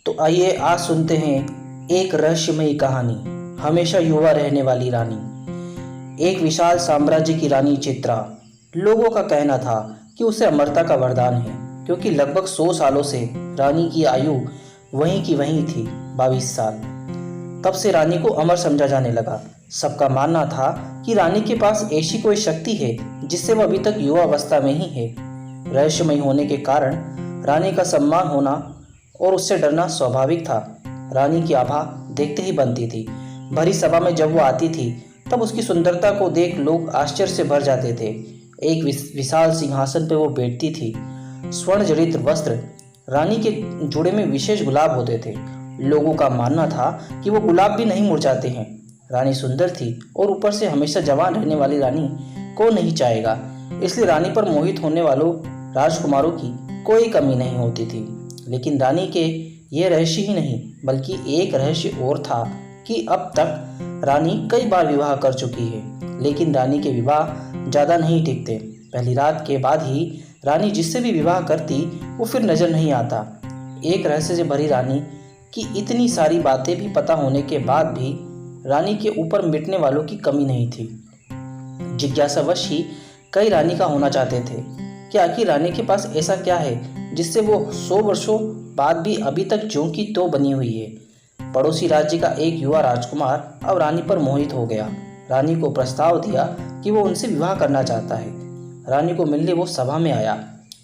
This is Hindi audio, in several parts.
तो आइए आज सुनते हैं एक रहस्यमयी कहानी, हमेशा युवा रहने वाली रानी। एक विशाल साम्राज्य की रानी चित्रा। लोगों का कहना था कि उसे अमरता का वरदान है, क्योंकि लगभग 100 सालों से रानी की आयु वहीं की वहीं थी, 22 साल। तब से रानी को अमर समझा जाने लगा। सबका मानना था कि रानी के पास ऐसी कोई शक्ति है जिससे वह अभी तक युवा अवस्था में ही है। रहस्यमयी होने के कारण रानी का सम्मान होना और उससे डरना स्वाभाविक था। रानी की आभा देखते ही बनती थी। भरी सभा में जब वो आती थी तब उसकी सुंदरता को देख लोग आश्चर्य से भर जाते थे। एक विशाल सिंहासन पर वो बैठती थी। स्वर्ण जड़ित वस्त्र, रानी के जोड़े में विशेष गुलाब होते थे। लोगों का मानना था कि वो गुलाब भी नहीं मुरझाते हैं। रानी सुंदर थी और ऊपर से हमेशा जवान रहने वाली रानी को नहीं चाहेगा, इसलिए रानी पर मोहित होने वालों राजकुमारों की कोई कमी नहीं होती थी। लेकिन रानी के ये रहस्य ही नहीं, बल्कि एक रहस्य और था कि अब तक रानी कई बार विवाह कर चुकी है, लेकिन रानी के विवाह ज़्यादा नहीं टिकते। पहली रात के बाद ही रानी जिससे भी विवाह करती वो फिर नजर नहीं आता। एक रहस्य से भरी रानी की इतनी सारी बातें भी पता होने के बाद भी रानी के ऊपर मिटने वालों की कमी नहीं थी। जिज्ञासावश ही कई रानी का होना चाहते थे कि आखिर रानी के पास ऐसा क्या है जिससे वो 100 वर्षों बाद भी अभी तक ज्यों की त्यों बनी हुई है। पड़ोसी राज्य का एक युवा राजकुमार अब रानी पर मोहित हो गया। रानी को प्रस्ताव दिया कि वो उनसे विवाह करना चाहता है। रानी को मिलने वो सभा में आया।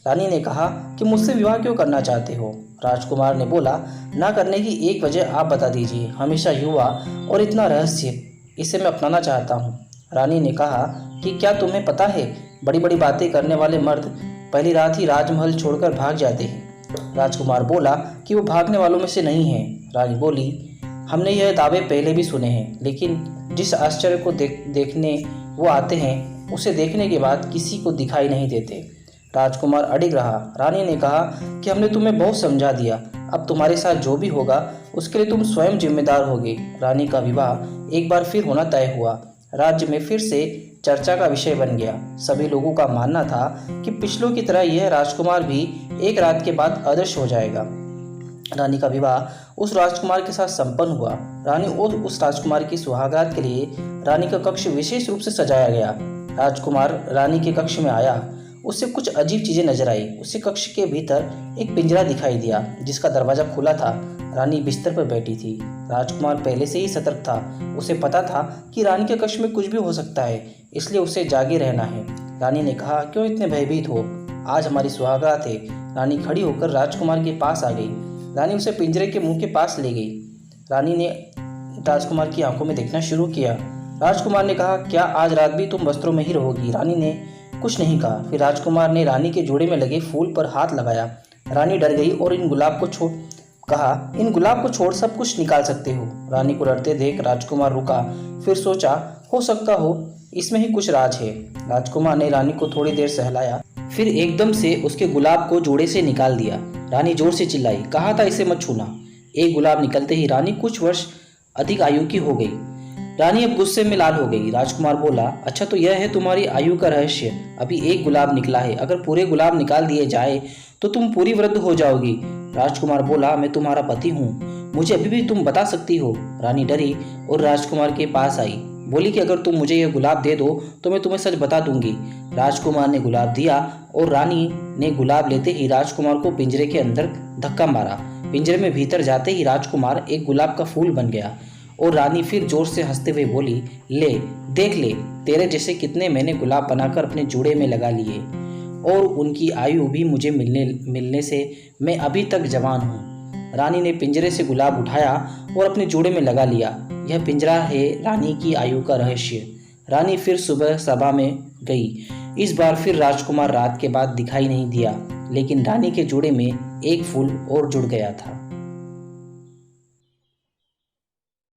रानी ने कहा कि मुझसे विवाह क्यों करना चाहते हो। राजकुमार ने बोला, ना करने की एक वजह आप बता दीजिए। हमेशा युवा और इतना रहस्य, इसे मैं अपनाना चाहता हूँ। रानी ने कहा कि क्या तुम्हें पता है, बड़ी बड़ी बातें करने वाले मर्द पहली रात ही राजमहल छोड़कर भाग जाते हैं। राजकुमार बोला कि वो भागने वालों में से नहीं है। रानी बोली, हमने यह दावे पहले भी सुने हैं, लेकिन जिस आश्चर्य को देखने वो आते हैं उसे देखने के बाद किसी को दिखाई नहीं देते। राजकुमार अडिग रहा। रानी ने कहा कि हमने तुम्हें बहुत समझा दिया, अब तुम्हारे साथ जो भी होगा उसके लिए तुम स्वयं जिम्मेदार होगे। रानी का विवाह एक बार फिर होना तय हुआ। राज्य में फिर से चर्चा का विषय बन गया। सभी लोगों का मानना था कि पिछलों की तरह यह राजकुमार भी एक रात के बाद अदृश्य हो जाएगा। रानी का विवाह उस राजकुमार के साथ संपन्न हुआ। रानी और उस राजकुमार की सुहागरात के लिए रानी का कक्ष विशेष रूप से सजाया गया। राजकुमार रानी के कक्ष में आया। उससे कुछ अजीब चीजें नजर आई। उसे कक्ष के भीतर एक पिंजरा दिखाई दिया जिसका दरवाजा खुला था। रानी बिस्तर पर बैठी थी। राजकुमार पहले से ही सतर्क था। उसे पता था कि रानी के कक्ष में कुछ भी हो सकता है, इसलिए उसे जागे रहना है। रानी ने कहा, क्यों इतने भयभीत हो, आज हमारी सुहागरात है। रानी खड़ी होकर राजकुमार के पास आ गई। रानी उसे पिंजरे के मुंह के पास ले गई। रानी ने राजकुमार की आंखों में देखना शुरू किया। राजकुमार ने कहा, क्या आज रात भी तुम वस्त्रों में ही रहोगी। रानी ने कुछ नहीं कहा। फिर राजकुमार ने रानी के जोड़े में लगे फूल पर हाथ लगाया। रानी डर गई और इन गुलाब को छोड़ सब कुछ निकाल सकते हो। रानी को डरते देख राजकुमार रुका। फिर सोचा, हो सकता हो इसमें ही कुछ राज है। राजकुमार ने रानी को थोड़ी देर सहलाया, फिर एकदम से उसके गुलाब को जोड़े से निकाल दिया। रानी जोर से चिल्लाई, कहा था इसे मत छूना। एक गुलाब निकलते ही रानी कुछ वर्ष अधिक आयु की हो गई। रानी अब गुस्से में लाल हो गई। राजकुमार बोला, अच्छा तो यह है तुम्हारी आयु का रहस्य। अभी एक गुलाब निकला है, अगर पूरे गुलाब निकाल दिए जाए तो तुम पूरी वृद्ध हो जाओगी। राजकुमार बोला, मैं तुम्हारा पति हूँ, मुझे अभी भी तुम बता सकती हो। रानी डरी और राजकुमार के पास आई। बोली कि अगर तुम मुझे यह गुलाब दे दो तो मैं तुम्हें सच बता दूंगी। राजकुमार ने गुलाब दिया और रानी ने गुलाब लेते ही राजकुमार को पिंजरे के अंदर धक्का मारा। पिंजरे में भीतर जाते ही राजकुमार एक गुलाब का फूल बन गया और रानी फिर जोर से हंसते हुए बोली, ले देख ले, तेरे जैसे कितने मैंने गुलाब बनाकर अपने जूड़े में लगा लिए और उनकी आयु भी मुझे मिलने से मैं अभी तक जवान हूँ। रानी ने पिंजरे से गुलाब उठाया और अपने जूड़े में लगा लिया। यह पिंजरा है रानी की आयु का रहस्य। रानी फिर सुबह सभा में गई। इस बार फिर राजकुमार रात के बाद दिखाई नहीं दिया, लेकिन रानी के जूड़े में एक फूल और जुड़ गया था।